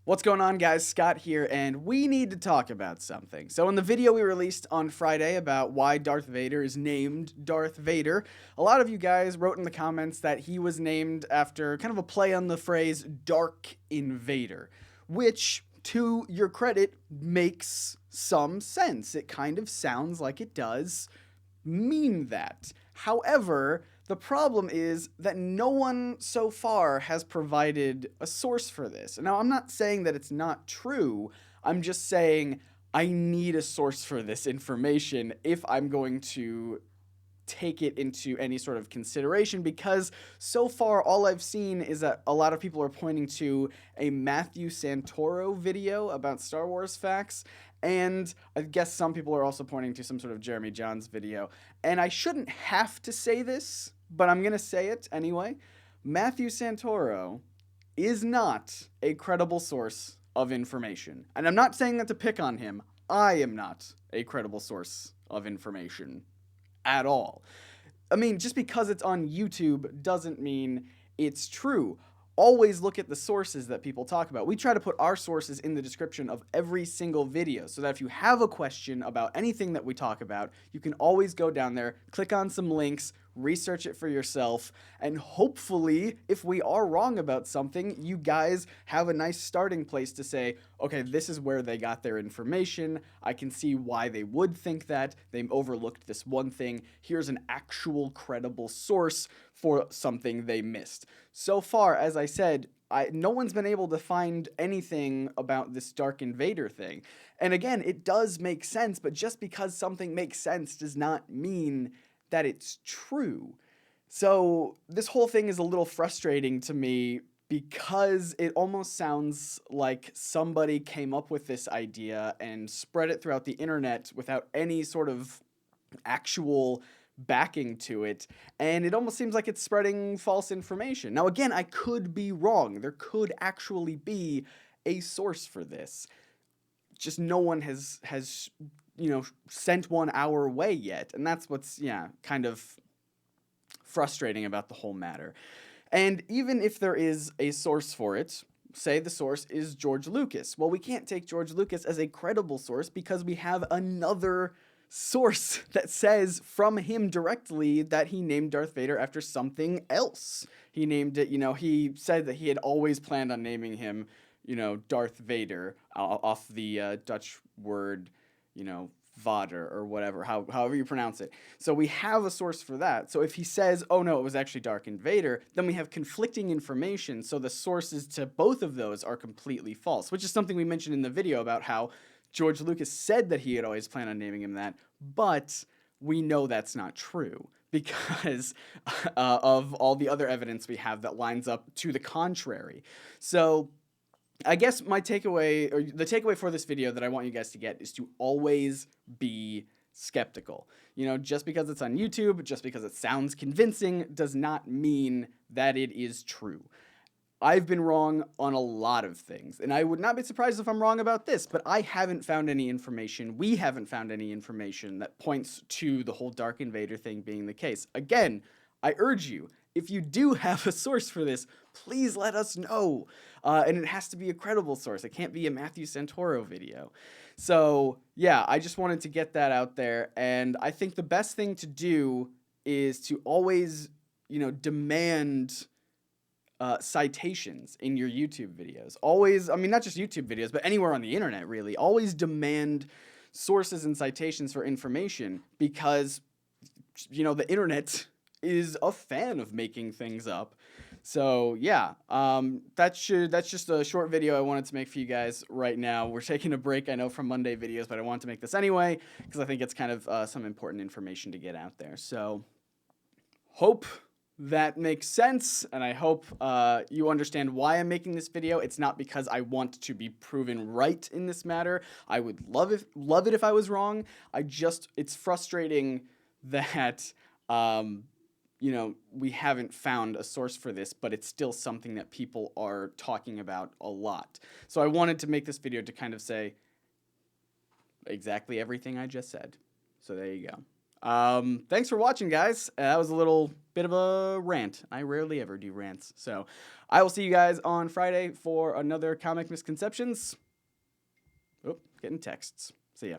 What's going on, guys? Scott here, and we need to talk about something. So in the video we released on Friday about why Darth Vader is named Darth Vader, a lot of you guys wrote in the comments that he was named after kind of a play on the phrase Dark Invader, which, to your credit, makes some sense. It kind of sounds like it does mean that. However, the problem is that no one so far has provided a source for this. Now, I'm not saying that it's not true. I'm just saying I need a source for this information if I'm going to take it into any sort of consideration, because so far all I've seen is that a lot of people are pointing to a Matthew Santoro video about Star Wars facts, and I guess some people are also pointing to some sort of Jeremy Jahns video. And I shouldn't have to say this, but I'm going to say it anyway. Matthew Santoro is not a credible source of information. And I'm not saying that to pick on him. I am not a credible source of information at all. I mean, just because it's on YouTube doesn't mean it's true. Always look at the sources that people talk about. We try to put our sources in the description of every single video so that if you have a question about anything that we talk about, you can always go down there, click on some links, research it for yourself, and hopefully, if we are wrong about something, you guys have a nice starting place to say, okay, this is where they got their information. I can see why they would think that. They overlooked this one thing. Here's an actual credible source for something they missed. So far, as I said, no one's been able to find anything about this Dark Invader thing. And again, it does make sense, but just because something makes sense does not mean that it's true. So this whole thing is a little frustrating to me because it almost sounds like somebody came up with this idea and spread it throughout the internet without any sort of actual backing to it, and it almost seems like it's spreading false information. Now again, I could be wrong. There could actually be a source for this. Just no one has sent one our way yet, and that's what's kind of frustrating about the whole matter. And even if there is a source for it, say the source is George Lucas, well, we can't take George Lucas as a credible source because we have another source that says from him directly that he named Darth Vader after something else. He named it, he said that he had always planned on naming him, Darth Vader, off the Dutch word, Vader or whatever, however you pronounce it. So we have a source for that. So if he says, oh no, it was actually Dark Invader, then we have conflicting information. So the sources to both of those are completely false, which is something we mentioned in the video about how George Lucas said that he had always planned on naming him that, but we know that's not true because of all the other evidence we have that lines up to the contrary. So I guess my takeaway, or the takeaway for this video that I want you guys to get, is to always be skeptical. Just because it's on YouTube, just because it sounds convincing, does not mean that it is true. I've been wrong on a lot of things, and I would not be surprised if I'm wrong about this, but I haven't found any information, we haven't found any information that points to the whole Dark Invader thing being the case. Again, I urge you, if you do have a source for this, please let us know. And it has to be a credible source. It can't be a Matthew Santoro video. So, yeah, I just wanted to get that out there, and I think the best thing to do is to always, demand citations in your YouTube videos. Always, not just YouTube videos, but anywhere on the internet, really. Always demand sources and citations for information because, the internet is a fan of making things up. So, yeah, that's just a short video I wanted to make for you guys right now. We're taking a break, I know, from Monday videos, but I wanted to make this anyway because I think it's kind of some important information to get out there. So, hope that makes sense, and I hope you understand why I'm making this video. It's not because I want to be proven right in this matter. I would love it if I was wrong. It's frustrating that we haven't found a source for this, but it's still something that people are talking about a lot. So I wanted to make this video to kind of say exactly everything I just said. So there you go. Thanks for watching, guys. That was a little bit of a rant. I rarely ever do rants. So I will see you guys on Friday for another Comic Misconceptions. Oh, getting texts. See ya.